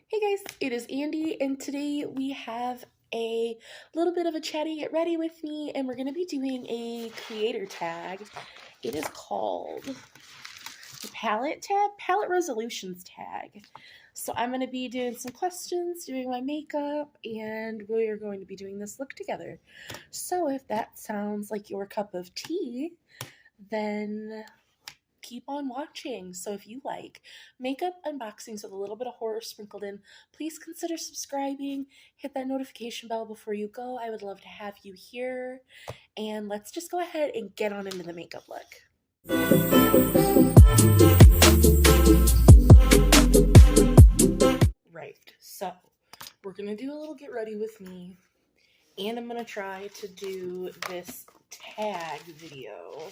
Hey guys, it is Andy, and today we have a little bit of a chatty get ready with me, and we're going to be doing a creator tag. It is called the palette resolutions tag. So I'm going to be doing some questions, doing my makeup, and we are going to be doing this look together. So if that sounds like your cup of tea, then keep on watching. So if you like makeup unboxings with a little bit of horror sprinkled in, please consider subscribing. Hit that notification bell before you go. I would love to have you here. And let's just go ahead and get on into the makeup look. Right, so we're gonna do a little get ready with me, and I'm gonna try to do this tag video.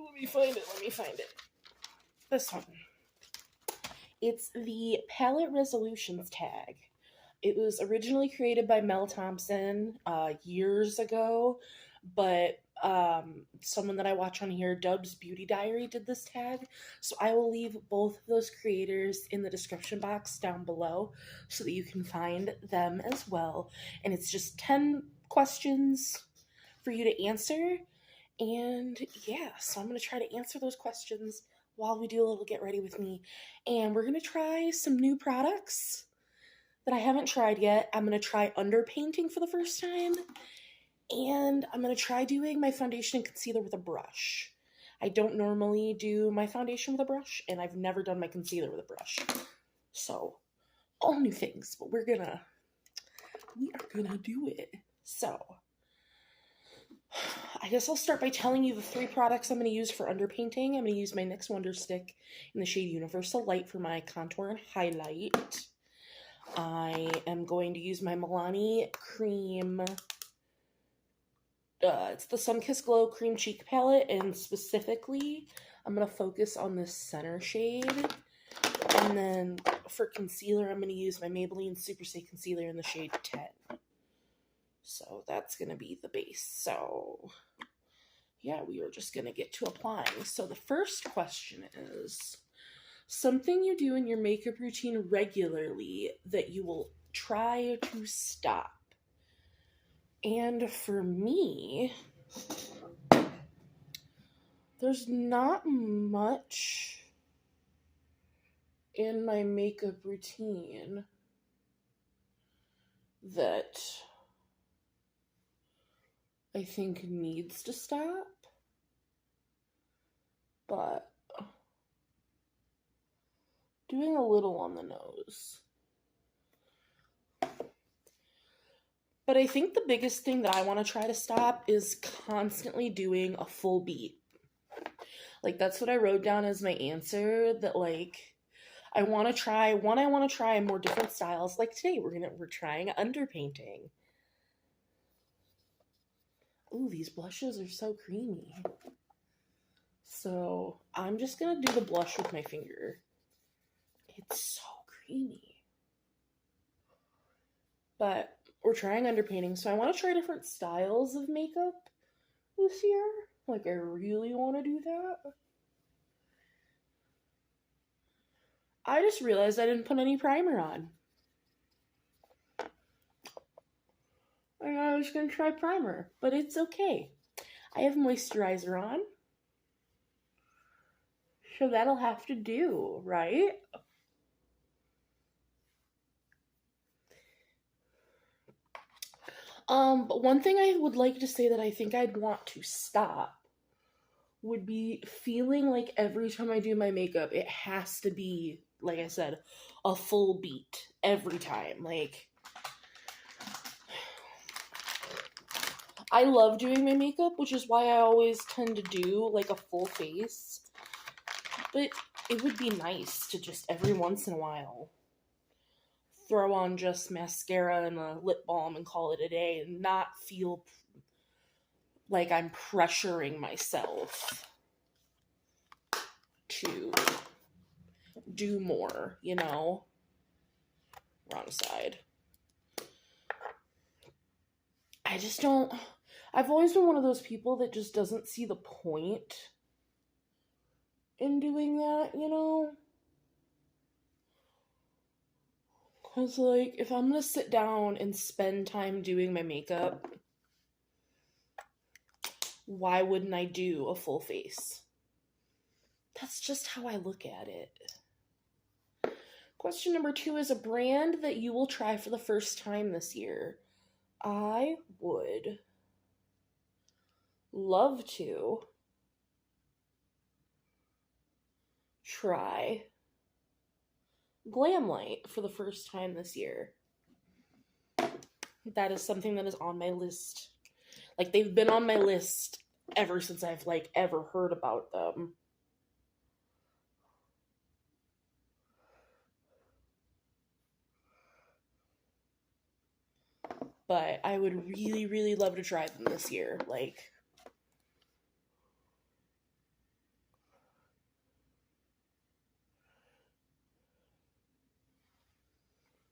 Let me find it. This one. It's the palette resolutions tag. It was originally created by Mel Thompson years ago, but someone that I watch on here, Dub's Beauty Diary, did this tag. So I will leave both of those creators in the description box down below so that you can find them as well. And it's just 10 questions for you to answer. And yeah, so I'm going to try to answer those questions while we do a little get ready with me. And we're going to try some new products that I haven't tried yet. I'm going to try underpainting for the first time. And I'm going to try doing my foundation and concealer with a brush. I don't normally do my foundation with a brush, and I've never done my concealer with a brush. So, all new things, but we are gonna do it. So, I guess I'll start by telling you the 3 products I'm going to use for underpainting. I'm going to use my NYX Wonder Stick in the shade Universal Light for my contour and highlight. I am going to use my Milani cream. It's the Sunkissed Glow Cream Cheek Palette, and specifically, I'm going to focus on this center shade. And then for concealer, I'm going to use my Maybelline Super Stay Concealer in the shade 10. So that's going to be the base. So yeah, we are just going to get to applying. So the first question is, something you do in your makeup routine regularly that you will try to stop. And for me, there's not much in my makeup routine that I think needs to stop, but doing a little on the nose. But I think the biggest thing that I want to try to stop is constantly doing a full beat. Like, that's what I wrote down as my answer, that like I want to try more different styles. Like today we're trying underpainting. Ooh, these blushes are so creamy. So I'm just gonna do the blush with my finger. It's so creamy. But we're trying underpainting, so I want to try different styles of makeup this year. Like, I really want to do that. I just realized I didn't put any primer on. And I was going to try primer, but it's okay. I have moisturizer on. So that'll have to do, right? But one thing I would like to say that I think I'd want to stop would be feeling like every time I do my makeup, it has to be, like I said, a full beat every time. Like, I love doing my makeup, which is why I always tend to do like a full face. But it would be nice to just every once in a while throw on just mascara and a lip balm and call it a day and not feel like I'm pressuring myself to do more, you know? Wrong side. I just don't... I've always been one of those people that just doesn't see the point in doing that, you know? I was like, if I'm gonna sit down and spend time doing my makeup, why wouldn't I do a full face? That's just how I look at it. Question number 2 is a brand that you will try for the first time this year. I would love to try Glamlight for the first time this year. That is something that is on my list. Like, they've been on my list ever since I've, like, ever heard about them. But I would really, really love to try them this year. Like,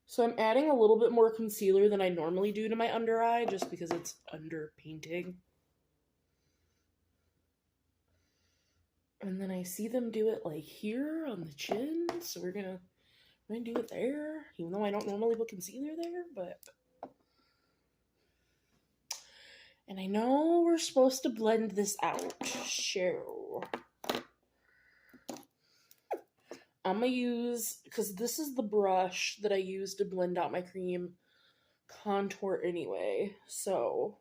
so I'm adding a little bit more concealer than I normally do to my under eye, just because it's under painting. And then I see them do it like here on the chin, so we're gonna do it there, even though I don't normally put concealer there, but... And I know we're supposed to blend this out, so I'm gonna use, because this is the brush that I use to blend out my cream contour anyway, so...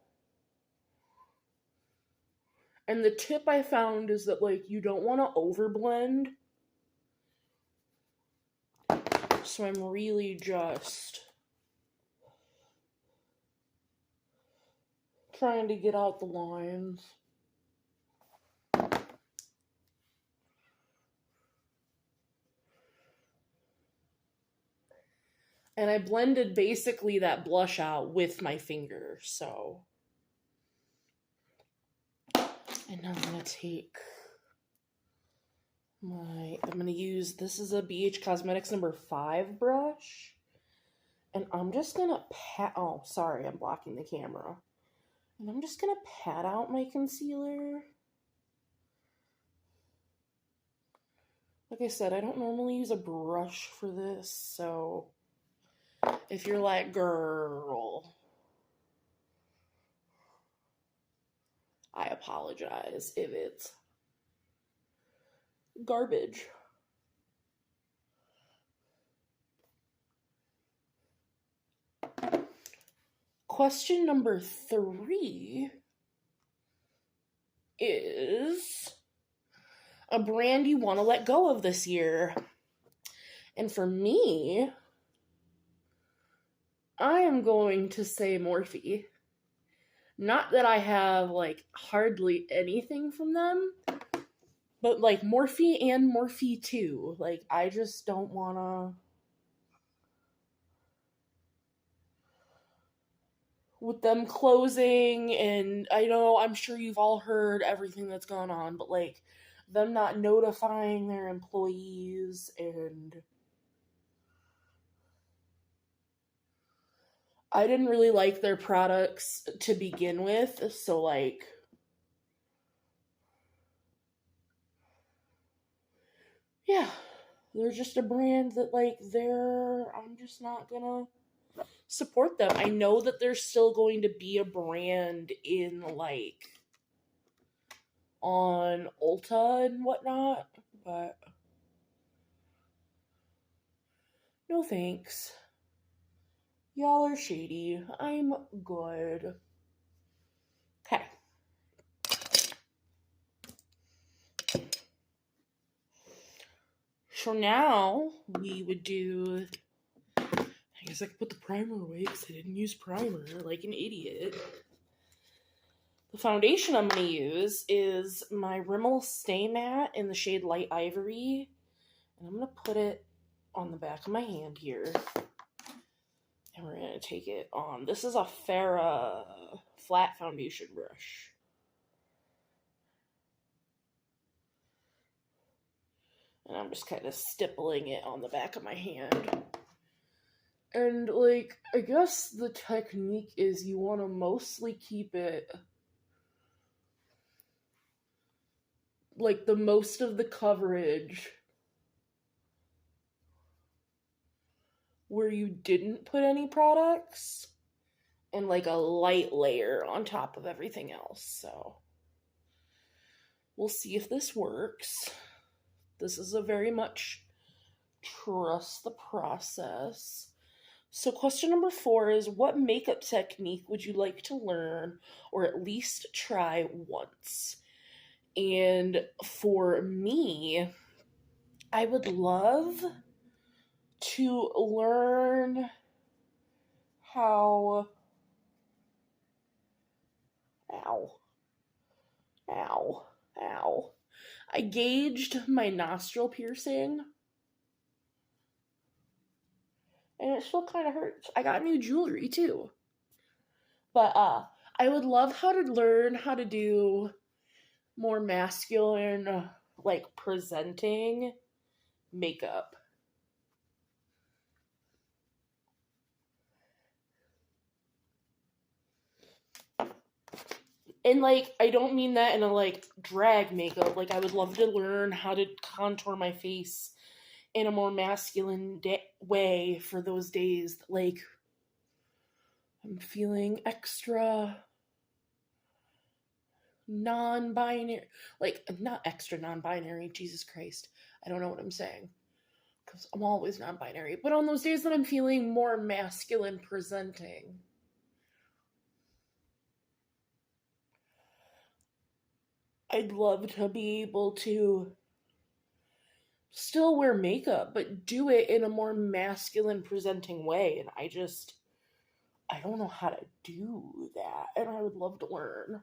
And the tip I found is that, like, you don't want to overblend. So I'm really just trying to get out the lines. And I blended basically that blush out with my finger, so. And now I'm going to take I'm going to use, this is a BH Cosmetics number 5 brush. And I'm just going to pat, oh, sorry, I'm blocking the camera. And I'm just going to pat out my concealer. Like I said, I don't normally use a brush for this, so if you're like, girl, I apologize if it's garbage. Question number 3 is a brand you want to let go of this year. And for me, I am going to say Morphe. Not that I have, like, hardly anything from them, but, like, Morphe and Morphe 2. Like, I just don't want to... With them closing, and I know, I'm sure you've all heard everything that's gone on, but, like, them not notifying their employees, and I didn't really like their products to begin with, so, like, yeah, they're just a brand that, like, I'm just not gonna support them. I know that there's still going to be a brand in, like, on Ulta and whatnot, but no thanks. Y'all are shady. I'm good. Okay. So now we would do, I guess I could put the primer away because I didn't use primer like an idiot. The foundation I'm going to use is my Rimmel Stay Matte in the shade Light Ivory. And I'm going to put it on the back of my hand here. And we're going to take it on. This is a Farrah flat foundation brush. And I'm just kind of stippling it on the back of my hand. And, like, I guess the technique is you want to mostly keep it, like, the most of the coverage where you didn't put any products and like a light layer on top of everything else. So we'll see if this works. This is a very much trust the process. So question number 4 is, what makeup technique would you like to learn or at least try once? And for me, I would love to learn how... Ow. I gauged my nostril piercing, and it still kind of hurts. I got new jewelry too. But I would love how to learn how to do more masculine, like, presenting makeup. And, like, I don't mean that in a, like, drag makeup. Like, I would love to learn how to contour my face in a more masculine way for those days that, like, I'm feeling extra non-binary. Like, not extra non-binary, Jesus Christ. I don't know what I'm saying, because I'm always non-binary. But on those days that I'm feeling more masculine presenting, I'd love to be able to still wear makeup, but do it in a more masculine presenting way. And I don't know how to do that, and I would love to learn.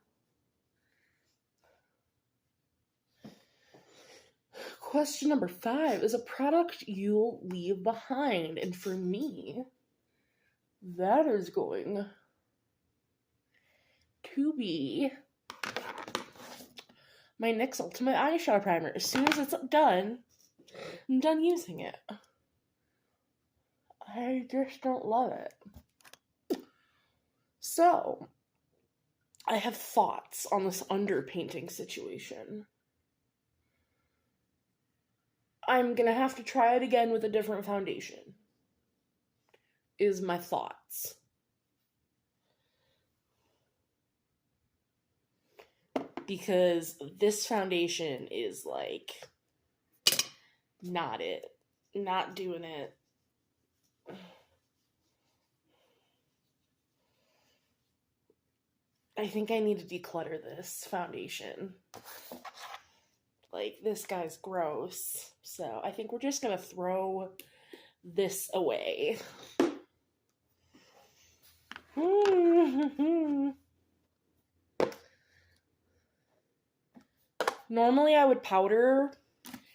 Question number 5 is a product you'll leave behind. And for me, that is going to be my NYX Ultimate Eyeshadow Primer. As soon as it's done, I'm done using it. I just don't love it. So, I have thoughts on this underpainting situation. I'm gonna have to try it again with a different foundation, is my thoughts. Because this foundation is, like, not it. Not doing it. I think I need to declutter this foundation. Like, this guy's gross. So I think we're just gonna throw this away. Normally I would powder,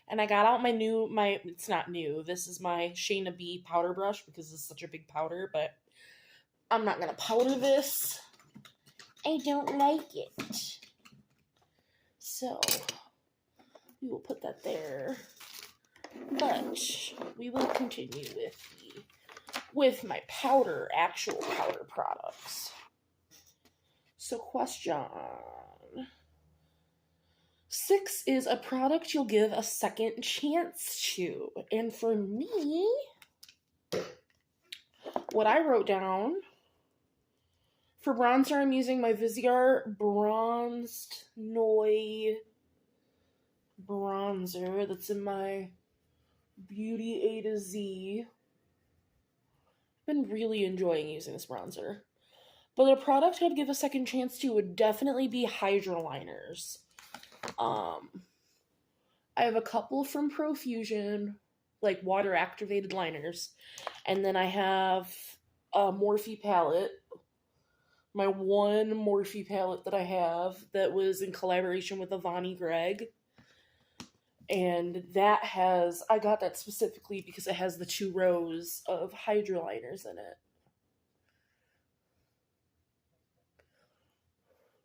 and I got out it's not new, this is my Shayna B powder brush because it's such a big powder, but I'm not gonna powder this. I don't like it. So, we will put that there. But we will continue with my actual powder products. So question 6 is a product you'll give a second chance to. And for me, what I wrote down, for bronzer, I'm using my Viseart Bronzed Noi bronzer that's in my Beauty A to Z. I've been really enjoying using this bronzer. But a product I'd give a second chance to would definitely be Hydroliners. I have a couple from Profusion, like water-activated liners. And then I have a Morphe palette. My one Morphe palette that I have that was in collaboration with Avani Gregg. And I got that specifically because it has the 2 rows of Hydroliners in it.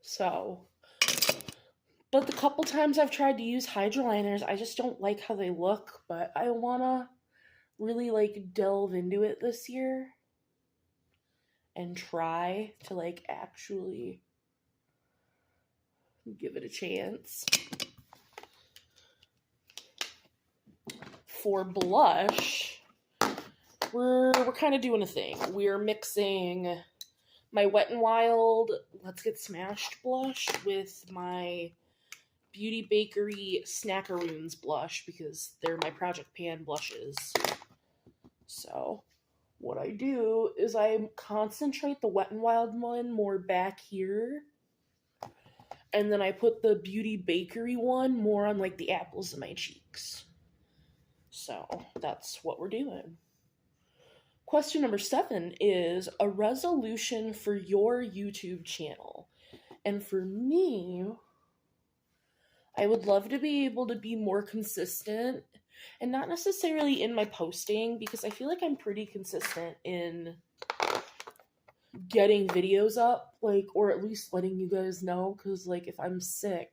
So, but the couple times I've tried to use Hydroliners, I just don't like how they look, but I want to really, like, delve into it this year and try to, like, actually give it a chance. For blush, we're kind of doing a thing. We're mixing my Wet n Wild Let's Get Smashed blush with my Beauty Bakery Snackaroons blush because they're my Project Pan blushes. So what I do is I concentrate the Wet n Wild one more back here, and then I put the Beauty Bakery one more on like the apples of my cheeks. So that's what we're doing. Question number 7 is a resolution for your YouTube channel. And for me, I would love to be able to be more consistent, and not necessarily in my posting, because I feel like I'm pretty consistent in getting videos up, like, or at least letting you guys know, because, like, if I'm sick,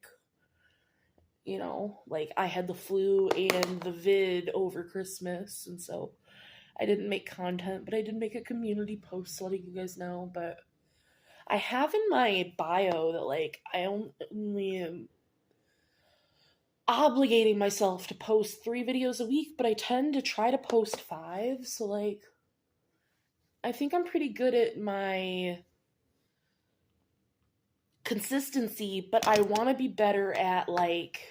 you know, like, I had the flu and the vid over Christmas, and so I didn't make content, but I did make a community post letting you guys know. But I have in my bio that, like, I only am obligating myself to post 3 videos a week, but I tend to try to post 5. So, like, I think I'm pretty good at my consistency, but I want to be better at, like,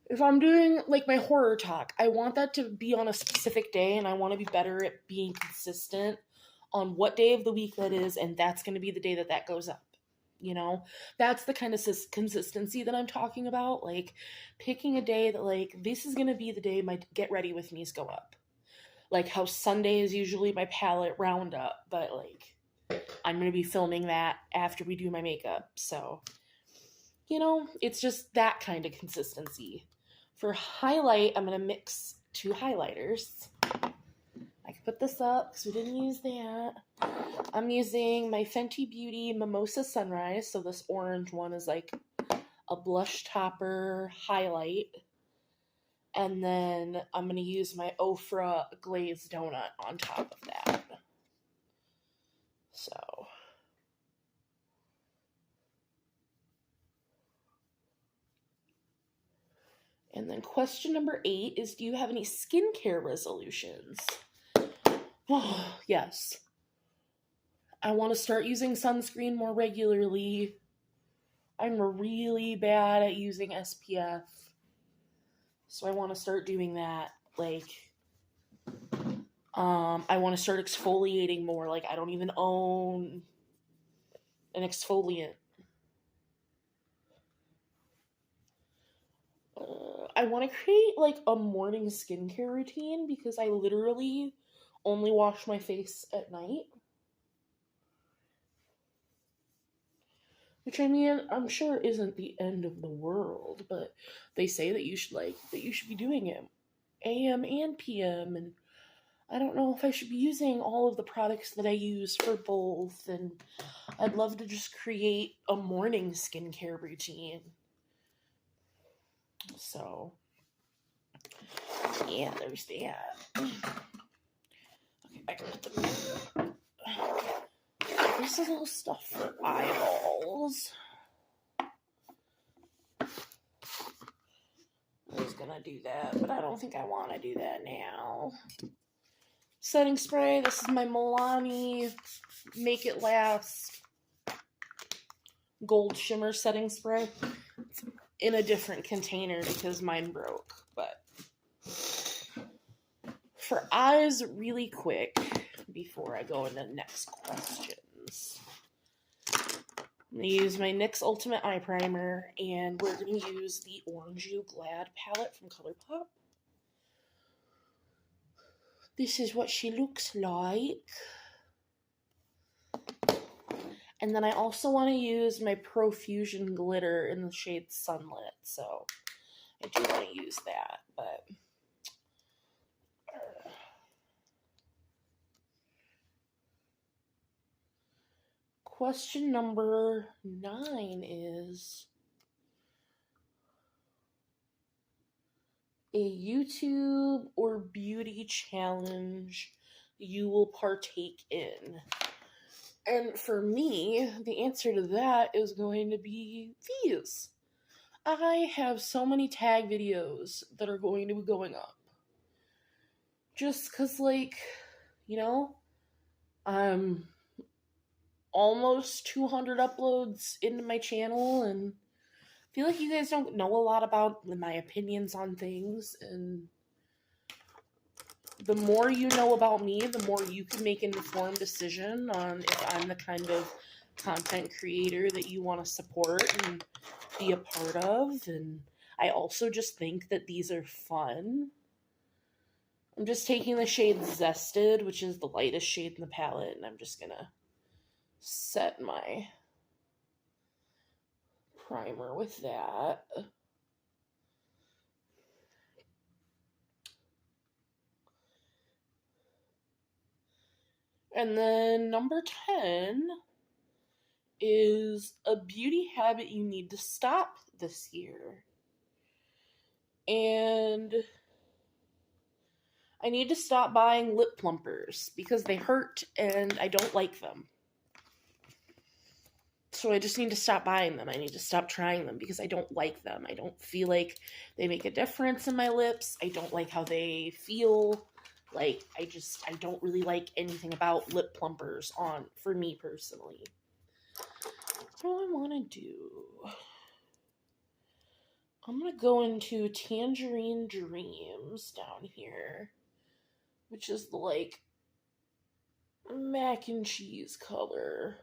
if I'm doing, like, my horror talk, I want that to be on a specific day, and I want to be better at being consistent on what day of the week that is, and that's going to be the day that that goes up. You know, that's the kind of consistency that I'm talking about. Like, picking a day that, like, this is going to be the day my Get Ready With Me's go up. Like how Sunday is usually my palette roundup, but, like, I'm going to be filming that after we do my makeup. So, you know, it's just that kind of consistency. For highlight, I'm going to mix 2 highlighters. I can put this up because we didn't use that. I'm using my Fenty Beauty Mimosa Sunrise. So this orange one is like a blush topper highlight. And then I'm going to use my Ofra Glazed Donut on top of that. So. And then question number 8 is, do you have any skincare resolutions? Oh, yes. I want to start using sunscreen more regularly. I'm really bad at using SPF. So I want to start doing that. Like, I want to start exfoliating more. Like, I don't even own an exfoliant. I want to create, like, a morning skincare routine because I literally only wash my face at night. Which, I mean, I'm sure isn't the end of the world, but they say that you should be doing it AM and PM, and I don't know if I should be using all of the products that I use for both, and I'd love to just create a morning skincare routine. So, yeah, there's that. Okay, I can put them in. This is all stuff for eyeballs. I was gonna do that, but I don't think I want to do that now. Setting spray. This is my Milani Make It Last Gold Shimmer setting spray. It's in a different container because mine broke. But for eyes, really quick, before I go into the next questions, I'm going to use my NYX Ultimate Eye Primer, and we're going to use the Orange You Glad palette from ColourPop. This is what she looks like. And then I also want to use my Profusion glitter in the shade Sunlit, so I do want to use that, but question number 9 is a YouTube or beauty challenge you will partake in. And for me, the answer to that is going to be these. I have so many tag videos that are going to be going up. Just because, like, you know, I'm almost 200 uploads into my channel, and I feel like you guys don't know a lot about my opinions on things, and the more you know about me, the more you can make an informed decision on if I'm the kind of content creator that you want to support and be a part of. And I also just think that these are fun. I'm just taking the shade Zested, which is the lightest shade in the palette, and I'm just gonna set my primer with that. And then number 10 is a beauty habit you need to stop this year. And I need to stop buying lip plumpers because they hurt and I don't like them. So I just need to stop buying them. I need to stop trying them because I don't like them. I don't feel like they make a difference in my lips. I don't like how they feel. Like, I don't really like anything about lip plumpers for me personally. What do I want to do? I'm going to go into Tangerine Dreams down here, which is the, like, mac and cheese color.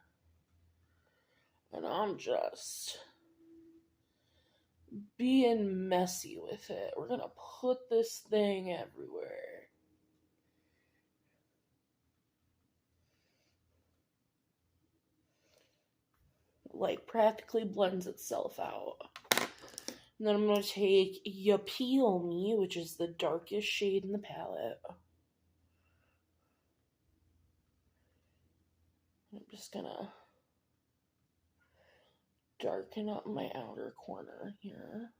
And I'm just being messy with it. We're going to put this thing everywhere. Like, practically blends itself out. And then I'm going to take Ya Peel Me, which is the darkest shade in the palette. I'm just going to darken up my outer corner here.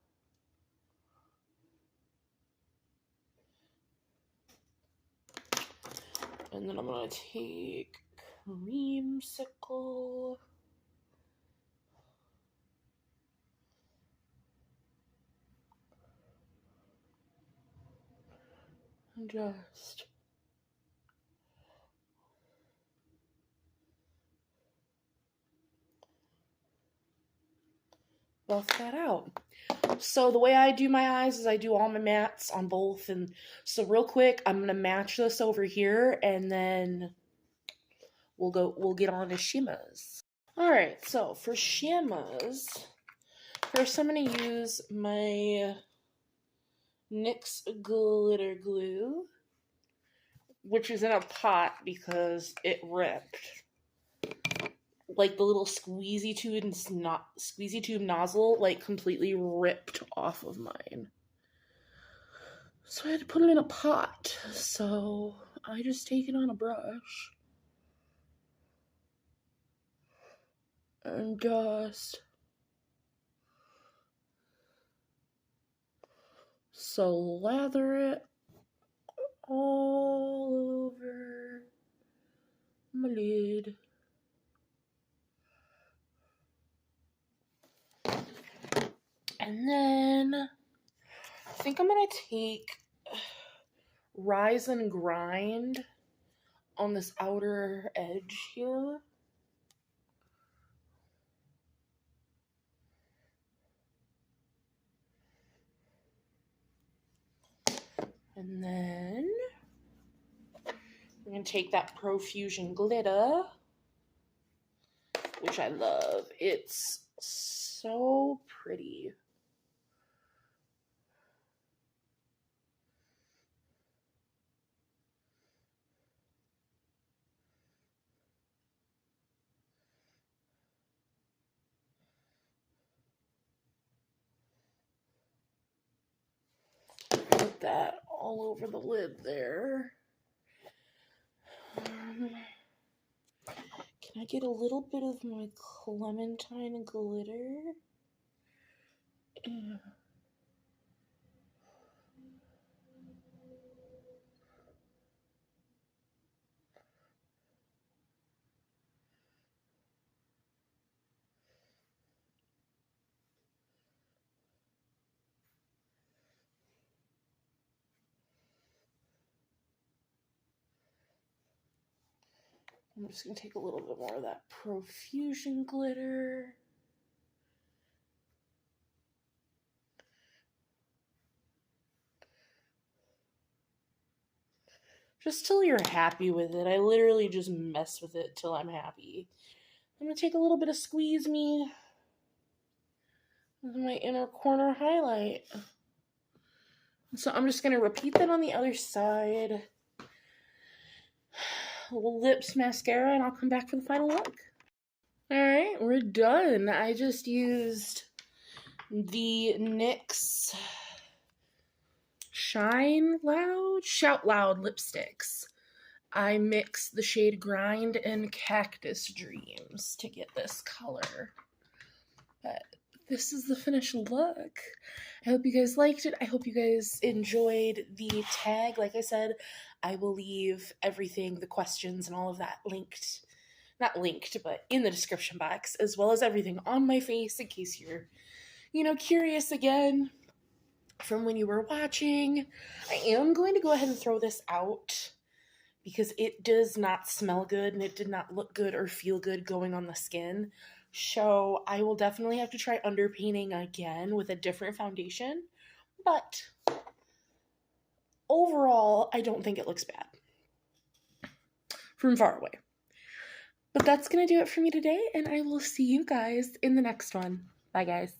And then I'm going to take Creamsicle. And just buff that out. So the way I do my eyes is I do all my mattes on both. And so real quick, I'm going to match this over here and then we'll get on to shimmers. All right, so for shimmers, first I'm going to use my NYX glitter glue, which is in a pot because it ripped. Like the little squeezy tube nozzle, like completely ripped off of mine. So I had to put it in a pot. So I just take it on a brush and just slather it all over my lid. And then I think I'm going to take Rise and Grind on this outer edge here. And then I'm going to take that Profusion glitter, which I love. It's so pretty. Put that all over the lid there. Can I get a little bit of my Clementine glitter? Yeah. I'm just going to take a little bit more of that profusion glitter. Just till you're happy with it. I literally just mess with it till I'm happy. I'm going to take a little bit of Squeeze Me with my inner corner highlight. So I'm just going to repeat that on the other side. Lips mascara, and I'll come back for the final look. Alright, we're done. I just used the NYX Shout Loud lipsticks. I mixed the shade Grind and Cactus Dreams to get this color. But this is the finished look. I hope you guys liked it. I hope you guys enjoyed the tag. Like I said, I will leave everything, the questions and all of that linked. Not linked, but in the description box, as well as everything on my face in case you're, curious again from when you were watching. I am going to go ahead and throw this out because it does not smell good and it did not look good or feel good going on the skin. So I will definitely have to try underpainting again with a different foundation. But overall, I don't think it looks bad from far away. But that's going to do it for me today, and I will see you guys in the next one. Bye, guys.